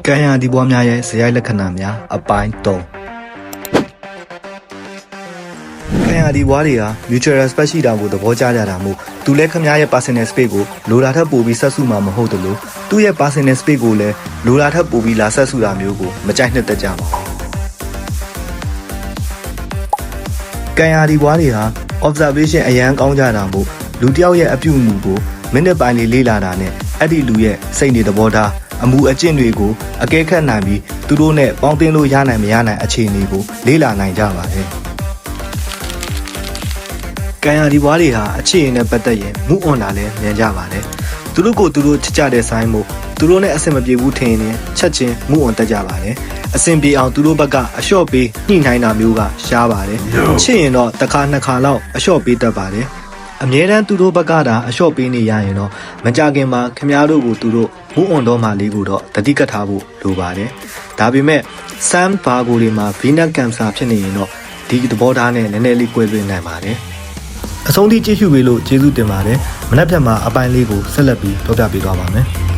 ကံရဒီပွားများရဲ့ဇယိုက်လက္ခဏာများအပိုင်း3ကံရဒီပွားတွေက mutual respect ရှိတာကိုသဘောကျကြတာမို့သူလည်းခမရဲ့ personal space ကိုလိုတာထက်ပိုပြီးဆက်စုမှာမဟုတ်သလိုသူ့ရဲ့ personal space ကိုလည်းလိုတာထက်ပိုပြီးလာဆက်စုတာမျိုးကိုမကြိုက်နှစ်သက်ကြပါဘူးကံရဒီပွားတွေဟာ observation အရန်ကောင်းကြတာမို့လူတစ်ယောက်ရဲ့အပြုအမူကိုမိနစ်ပိုင်းလေးလေ့လာတာနဲ့အဲ့ဒီလူရဲ့စိတ်နေသဘောထားအမှုအကျင့်တွေကိုအကဲခတ်နိုင်ပြီးသူတို့နဲ့ပေါင်းသင်းလို့ရနိုင်မရနိုင်အခြေအနေကိုလေ့လာနိုင်ကြပါတယ်။ကံရဒီဘွားတွေဟာအခြေအနေနဲ့ပတ်သက်ရင်မူအွန်တာလည်းမြန်ကြပါတယ်။သူတို့ကိုသူတို့ချစ်ကြတဲ့ဆိုင်မို့သူတို့နဲ့အဆင်မပြေဘူးထင်ရင်ချက်ချင်းမူအွန်တက်ကြပါတယ်။အဆင်ပြေအောင်သူတို့ဘက်ကအလျှော့ပေးညှိနှိုင်းတာမျိုးကရှားပါတယ်။ချစ်ရင်တော့တစ်ခါနှစ်ခါလောက်အလျှော့ပေးတတ်ပါတယ်။အမြဲတမ်းသူတို့ဘက်ကဒါအလျှော့ပေးနေရရင်တော့မကြခင်မှာခင်ဗျားတို့ကိုသူတို့မူအွန်တော့မှလေးကိုတော့တတိကတ်ထားဖို့လိုပါတယ်။ဒါပေမဲ့ Sam ဘာကိုတွေမှာ Venus Cancer ဖြစ်နေရင်တော့ဒီသဘောထားနဲ့နည်းနည်းလေးကွဲလွဲနိုင်ပါတယ်။အဆုံးထိကြည့်ရှုပေးလို့ကျေးဇူးတင်ပါတယ်။မနက်ဖြန်မှာအပိုင်းလေးကိုဆက်လက်ပြီးပြောပြပေးသွားပါမယ်။